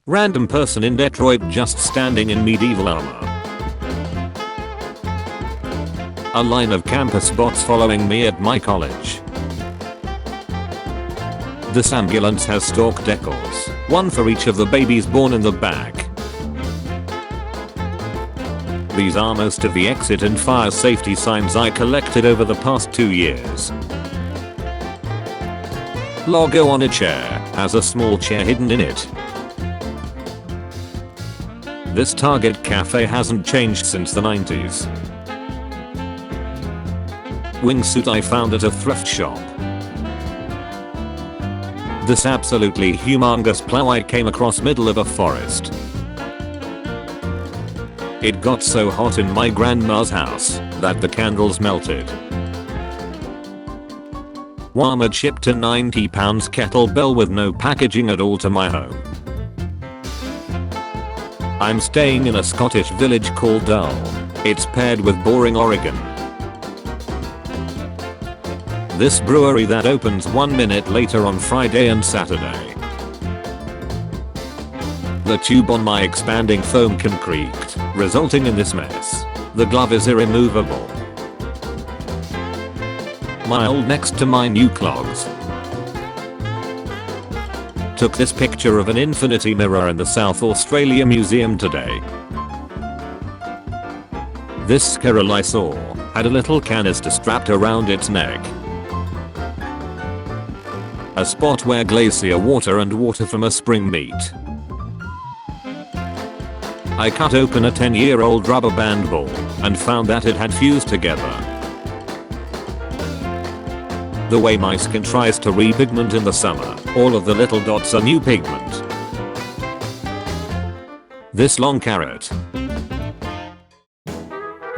Random person in Detroit just standing in medieval armor. A line of campus bots following me at my college. This ambulance has stork decals, one for each of the babies born in the back. These are most of the exit and fire safety signs I collected over the past 2 years. Logo on a chair has a small chair hidden in it. This Target cafe hasn't changed since the 90s. Wingsuit I found at a thrift shop. This absolutely humongous plow I came across middle of a forest. It got so hot in my grandma's house that the candles melted. Walmart shipped a 90 pounds kettlebell with no packaging at all to my home. I'm staying in a Scottish village called Dull. It's paired with boring Oregon. This brewery that opens 1 minute later on Friday and Saturday. The tube on my expanding foam can creaked, resulting in this mess. The glove is irremovable. My old next to my new clogs. Took this picture of an infinity mirror in the South Australia Museum today. This squirrel I saw had a little canister strapped around its neck. A spot where glacier water and water from a spring meet. I cut open a 10-year-old rubber band ball and found that it had fused together. The way my skin tries to repigment in the summer, all of the little dots are new pigment. This long carrot.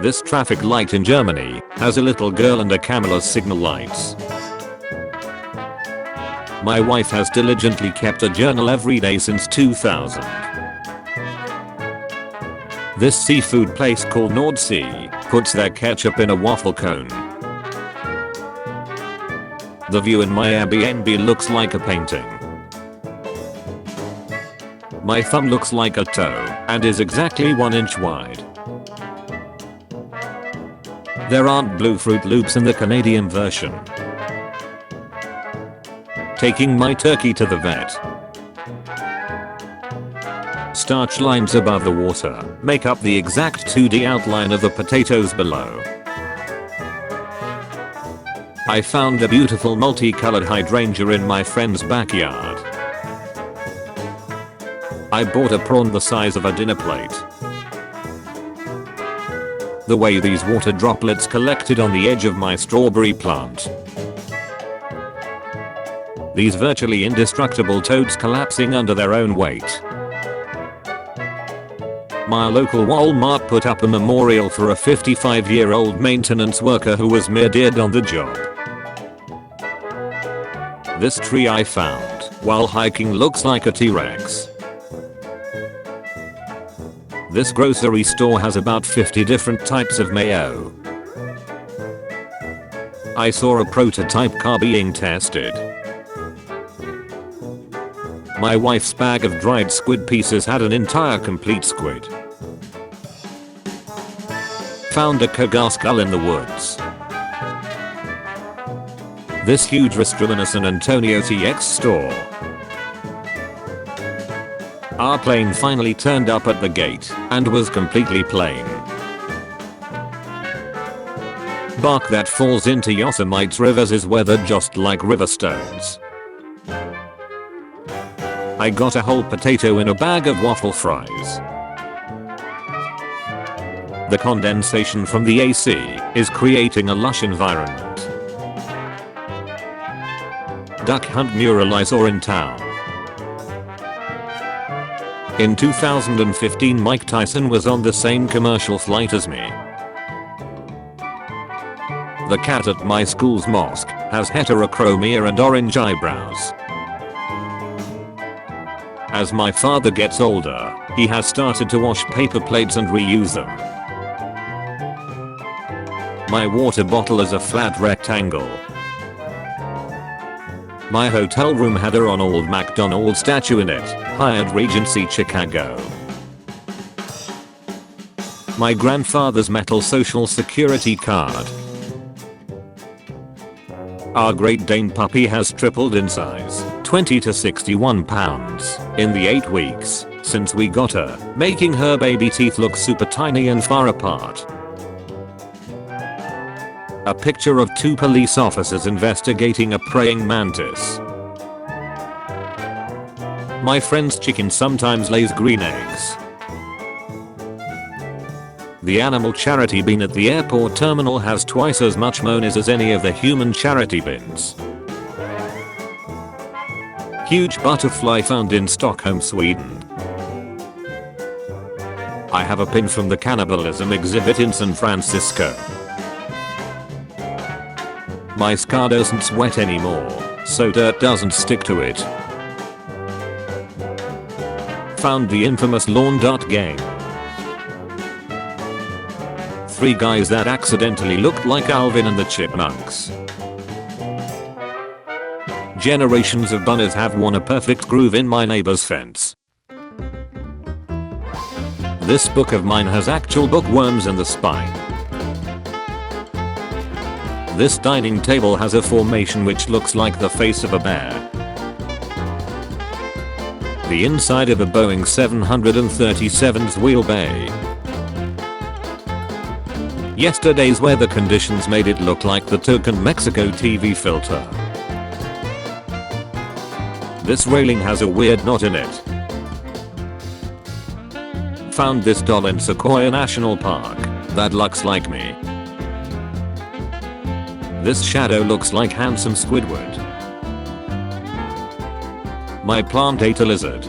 This traffic light in Germany has a little girl and a camel's signal lights. My wife has diligently kept a journal every day since 2000. This seafood place called Nordsee puts their ketchup in a waffle cone. The view in my Airbnb looks like a painting. My thumb looks like a toe and is exactly 1 inch wide. There aren't blue Fruit Loops in the Canadian version. Taking my turkey to the vet. Starch lines above the water make up the exact 2D outline of the potatoes below. I found a beautiful multicolored hydrangea in my friend's backyard. I bought a prawn the size of a dinner plate. The way these water droplets collected on the edge of my strawberry plant. These virtually indestructible toads collapsing under their own weight. My local Walmart put up a memorial for a 55-year-old maintenance worker who was murdered on the job. This tree I found while hiking looks like a T-Rex. This grocery store has about 50 different types of mayo. I saw a prototype car being tested. My wife's bag of dried squid pieces had an entire complete squid. Found a cougar skull in the woods. This huge restaurant in a San Antonio TX store. Our plane finally turned up at the gate and was completely plain. Bark that falls into Yosemite's rivers is weathered just like river stones. I got a whole potato in a bag of waffle fries. The condensation from the AC is creating a lush environment. Duck hunt mural I saw in town. In 2015 Mike Tyson was on the same commercial flight as me. The cat at my school's mosque has heterochromia and orange eyebrows. As my father gets older, he has started to wash paper plates and reuse them. My water bottle is a flat rectangle. My hotel room had a Ronald McDonald statue in it. Hyatt Regency Chicago. My grandfather's metal social security card. Our Great Dane puppy has tripled in size, 20 to 61 pounds, in the 8 weeks since we got her, making her baby teeth look super tiny and far apart. A picture of 2 police officers investigating a praying mantis. My friend's chicken sometimes lays green eggs. The animal charity bin at the airport terminal has twice as much mayonnaise as any of the human charity bins. Huge butterfly found in Stockholm, Sweden. I have a pin from the cannibalism exhibit in San Francisco. My scar doesn't sweat anymore, so dirt doesn't stick to it. Found the infamous lawn dart game. 3 guys that accidentally looked like Alvin and the Chipmunks. Generations of bunnies have worn a perfect groove in my neighbor's fence. This book of mine has actual bookworms in the spine. This dining table has a formation which looks like the face of a bear. The inside of a Boeing 737's wheel bay. Yesterday's weather conditions made it look like the token Mexico TV filter. This railing has a weird knot in it. Found this doll in Sequoia National Park that looks like me. This shadow looks like handsome Squidward. My plant ate a lizard.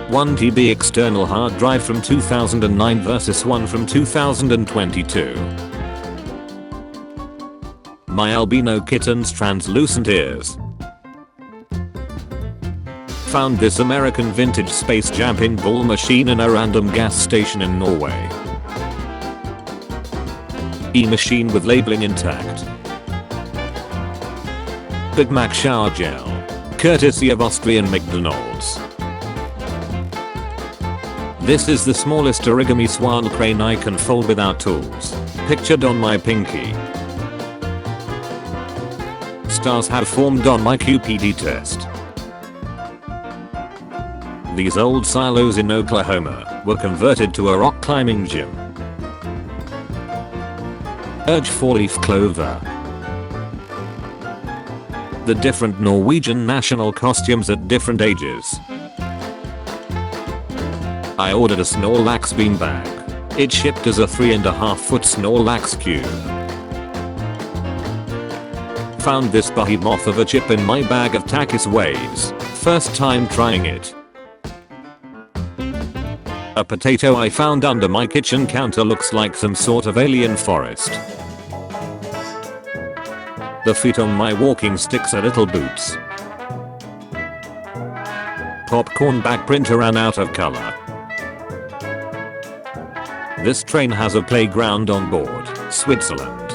1 TB external hard drive from 2009 versus one from 2022. My albino kitten's translucent ears. Found this American vintage space jam pinball machine in a random gas station in Norway. E-machine with labeling intact. Big Mac shower gel, courtesy of Austrian McDonald's. This is the smallest origami swan crane I can fold without tools, pictured on my pinky. Stars have formed on my QPD test. These old silos in Oklahoma were converted to a rock climbing gym. Urge 4-leaf clover. The different Norwegian national costumes at different ages. I ordered a Snorlax beanbag. It shipped as a 3.5-foot Snorlax cube. Found this behemoth of a chip in my bag of Takis Waves. First time trying it. A potato I found under my kitchen counter looks like some sort of alien forest. The feet on my walking sticks are little boots. Popcorn bag printer ran out of color. This train has a playground on board, Switzerland.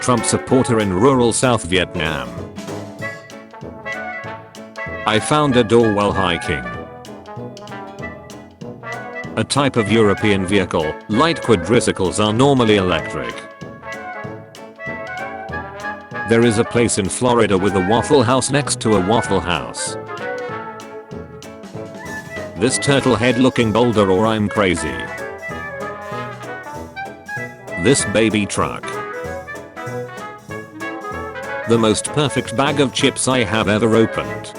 Trump supporter in rural South Vietnam. I found a door while hiking. A type of European vehicle, light quadricicles are normally electric. There is a place in Florida with a Waffle House next to a Waffle House. This turtle head looking boulder or I'm crazy. This baby truck. The most perfect bag of chips I have ever opened.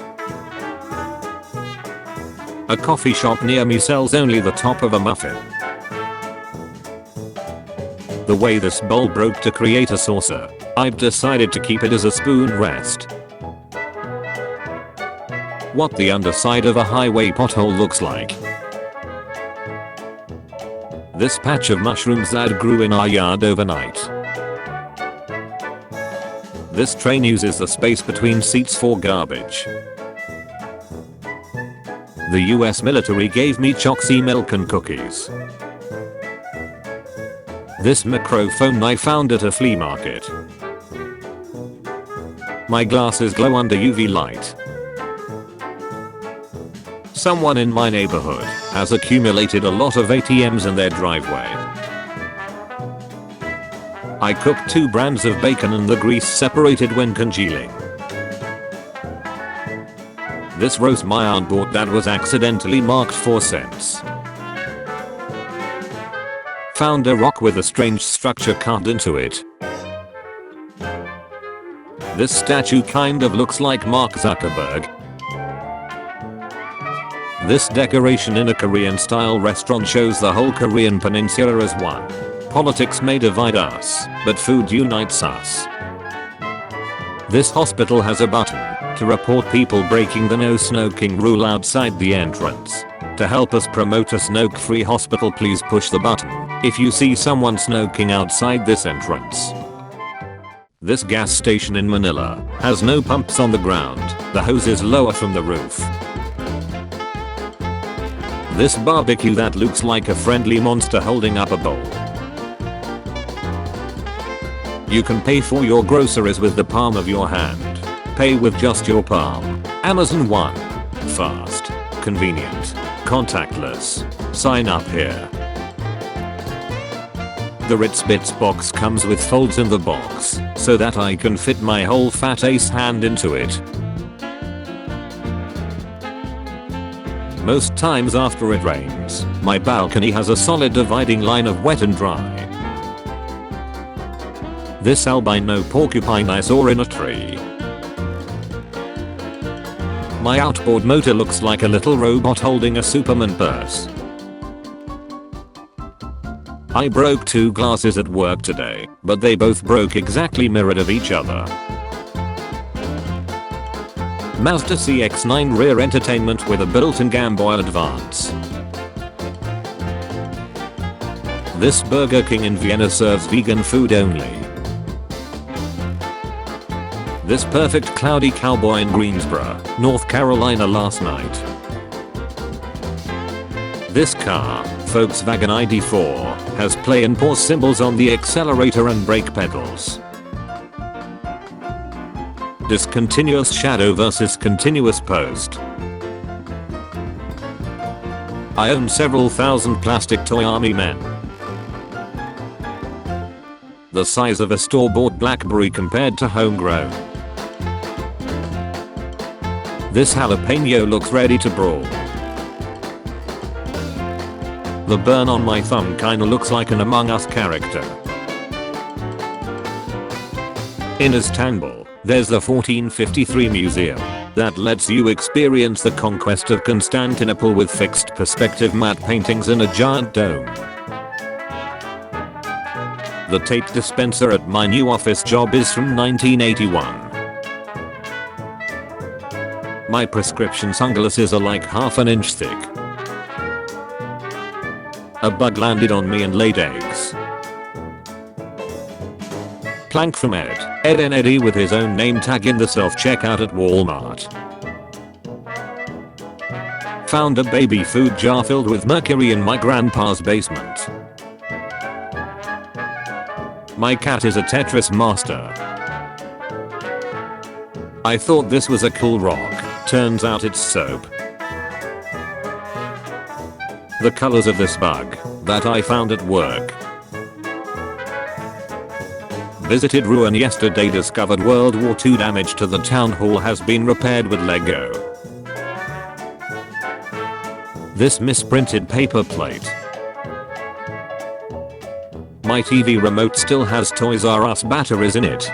A coffee shop near me sells only the top of a muffin. The way this bowl broke to create a saucer, I've decided to keep it as a spoon rest. What the underside of a highway pothole looks like. This patch of mushrooms that grew in our yard overnight. This train uses the space between seats for garbage. The US military gave me Choxy milk and cookies. This microphone I found at a flea market. My glasses glow under UV light. Someone in my neighborhood has accumulated a lot of ATMs in their driveway. I cooked 2 brands of bacon and the grease separated when congealing. This roast my aunt bought that was accidentally marked 4 cents. Found a rock with a strange structure carved into it. This statue kind of looks like Mark Zuckerberg. This decoration in a Korean style restaurant shows the whole Korean peninsula as one. Politics may divide us, but food unites us. This hospital has a button to report people breaking the no smoking rule outside the entrance. To help us promote a smoke-free hospital, please push the button if you see someone smoking outside this entrance. This gas station in Manila has no pumps on the ground. The hose is lower from the roof. This barbecue that looks like a friendly monster holding up a bowl. You can pay for your groceries with the palm of your hand. Pay with just your palm. Amazon One. Fast. Convenient. Contactless. Sign up here. The Ritz Bits box comes with folds in the box, so that I can fit my whole fat ace hand into it. Most times after it rains, my balcony has a solid dividing line of wet and dry. This albino porcupine I saw in a tree. My outboard motor looks like a little robot holding a Superman purse. I broke 2 glasses at work today, but they both broke exactly mirrored of each other. Mazda CX-9 rear entertainment with a built-in Game Boy Advance. This Burger King in Vienna serves vegan food only. This perfect cloudy cowboy in Greensboro, North Carolina last night. This car, Volkswagen ID4, has play and pause symbols on the accelerator and brake pedals. Discontinuous shadow versus continuous post. I own several thousand plastic toy army men. The size of a store-bought BlackBerry compared to homegrown. This jalapeno looks ready to brawl. The burn on my thumb kinda looks like an Among Us character. In Istanbul, there's the 1453 museum that lets you experience the conquest of Constantinople with fixed perspective matte paintings in a giant dome. The tape dispenser at my new office job is from 1981. My prescription sunglasses are like half an inch thick. A bug landed on me and laid eggs. Plank from Ed and Eddie with his own name tag in the self-checkout at Walmart. Found a baby food jar filled with mercury in my grandpa's basement. My cat is a Tetris master. I thought this was a cool rock, turns out it's soap. The colors of this bug that I found at work. Visited ruin yesterday, discovered World War II damage to the town hall has been repaired with Lego. This misprinted paper plate. My TV remote still has Toys R Us batteries in it.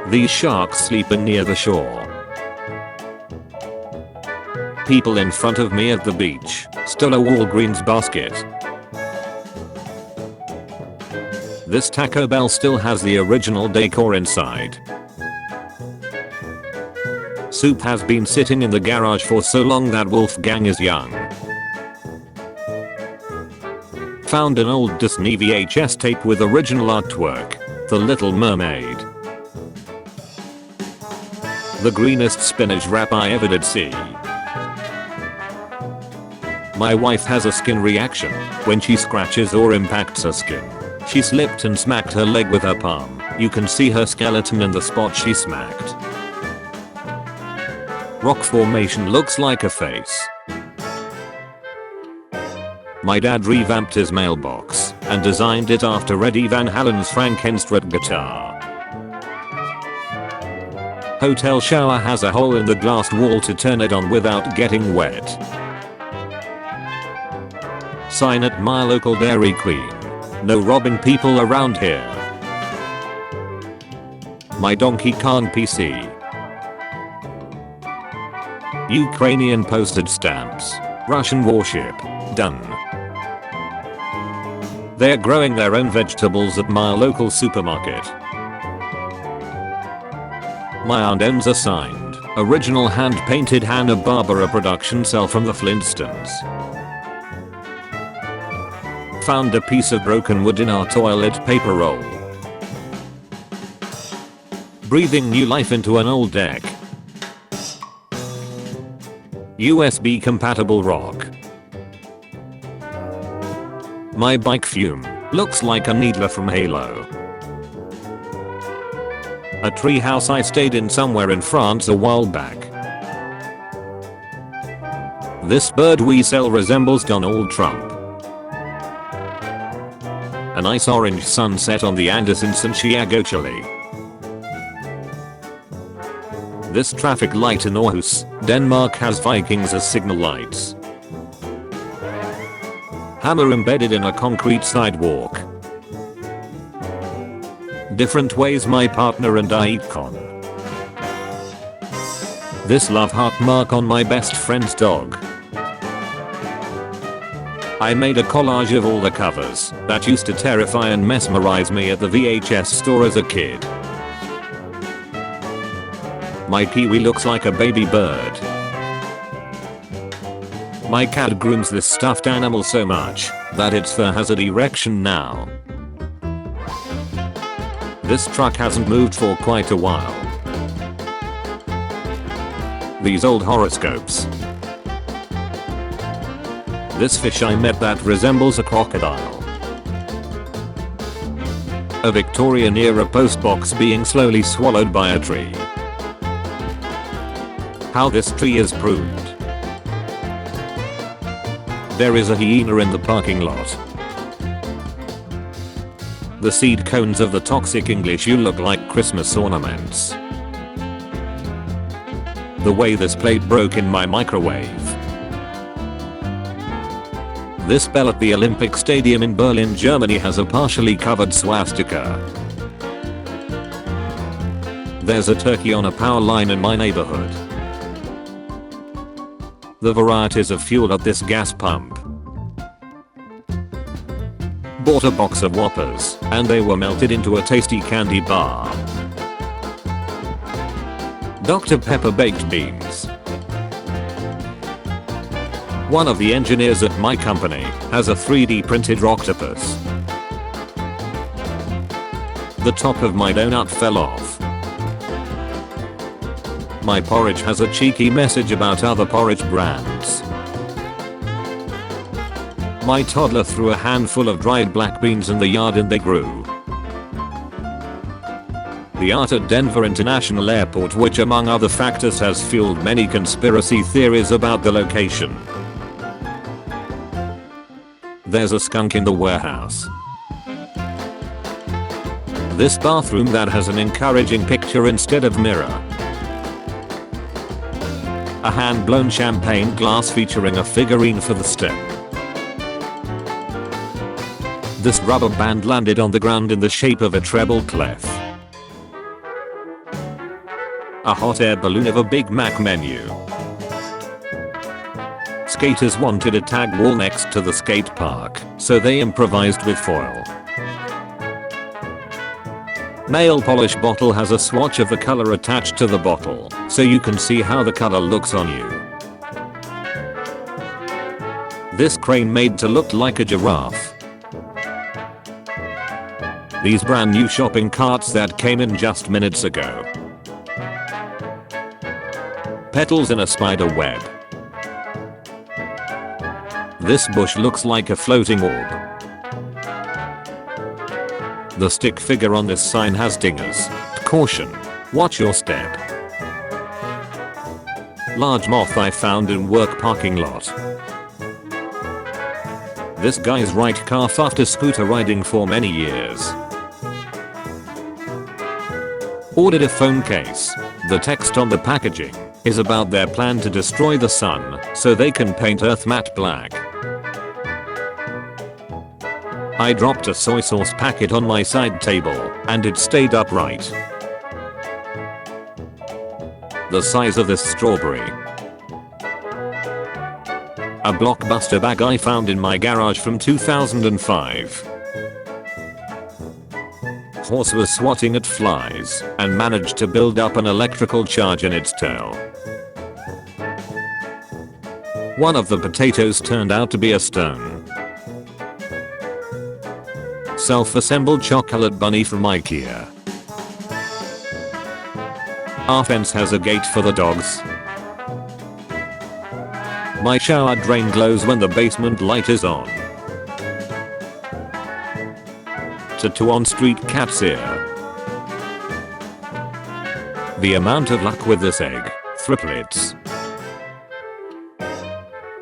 These sharks sleeping near the shore. People in front of me at the beach, still a Walgreens basket. This Taco Bell still has the original decor inside. Soup has been sitting in the garage for so long that Wolfgang is young. Found an old Disney VHS tape with original artwork, The Little Mermaid. The greenest spinach wrap I ever did see. My wife has a skin reaction when she scratches or impacts her skin. She slipped and smacked her leg with her palm. You can see her skeleton in the spot she smacked. Rock formation looks like a face. My dad revamped his mailbox and designed it after Eddie Van Halen's Frankenstein guitar. Hotel shower has a hole in the glass wall to turn it on without getting wet. Sign at my local Dairy Queen. No robbing people around here. My Donkey Kong PC. Ukrainian postage stamps. Russian warship. Done. They're growing their own vegetables at my local supermarket. My aunt owns a signed, original hand-painted Hanna-Barbera production cell from the Flintstones. Found a piece of broken wood in our toilet paper roll. Breathing new life into an old deck. USB compatible rock. My bike fume looks like a needler from Halo. A treehouse I stayed in somewhere in France a while back. This bird we sell resembles Donald Trump. A nice orange sunset on the Andes in Santiago, Chile. This traffic light in Aarhus, Denmark has Vikings as signal lights. Hammer embedded in a concrete sidewalk. Different ways my partner and I eat con. This love heart mark on my best friend's dog. I made a collage of all the covers that used to terrify and mesmerize me at the VHS store as a kid. My peewee looks like a baby bird. My cat grooms this stuffed animal so much that its fur has an erection now. This truck hasn't moved for quite a while. These old horoscopes. This fish I met that resembles a crocodile. A Victorian era postbox being slowly swallowed by a tree. How this tree is pruned. There is a hyena in the parking lot. The seed cones of the toxic English you look like Christmas ornaments. The way this plate broke in my microwave. This bell at the Olympic Stadium in Berlin, Germany has a partially covered swastika. There's a turkey on a power line in my neighborhood. The varieties of fuel at this gas pump. Bought a box of Whoppers, and they were melted into a tasty candy bar. Dr. Pepper baked beans. One of the engineers at my company has a 3D printed octopus. The top of my donut fell off. My porridge has a cheeky message about other porridge brands. My toddler threw a handful of dried black beans in the yard and they grew. The art at Denver International Airport, which among other factors has fueled many conspiracy theories about the location. There's a skunk in the warehouse. This bathroom that has an encouraging picture instead of mirror. A hand-blown champagne glass featuring a figurine for the stem. This rubber band landed on the ground in the shape of a treble clef. A hot air balloon of a Big Mac menu. Skaters wanted a tag wall next to the skate park, so they improvised with foil. Nail polish bottle has a swatch of the color attached to the bottle, so you can see how the color looks on you. This crane made to look like a giraffe. These brand new shopping carts that came in just minutes ago. Petals in a spider web. This bush looks like a floating orb. The stick figure on this sign has dingers. Caution. Watch your step. Large moth I found in work parking lot. This guy's right calf after scooter riding for many years. Ordered a phone case. The text on the packaging is about their plan to destroy the sun so they can paint Earth matte black. I dropped a soy sauce packet on my side table and it stayed upright. The size of this strawberry. A blockbuster bag I found in my garage from 2005. Horse was swatting at flies and managed to build up an electrical charge in its tail. One of the potatoes turned out to be a stone. Self-assembled chocolate bunny from IKEA. Our fence has a gate for the dogs. My shower drain glows when the basement light is on. Tattoo on street cat's ear. The amount of luck with this egg. Triplets.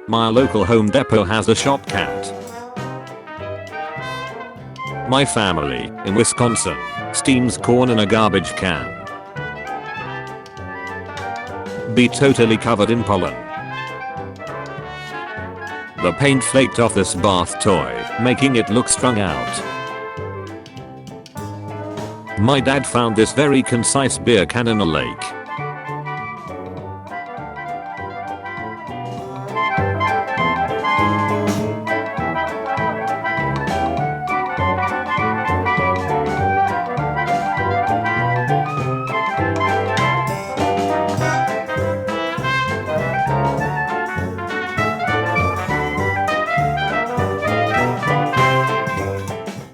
My local Home Depot has a shop cat. My family in Wisconsin steams corn in a garbage can. Be totally covered in pollen. The paint flaked off this bath toy, making it look strung out. My dad found this very concise beer can in a lake.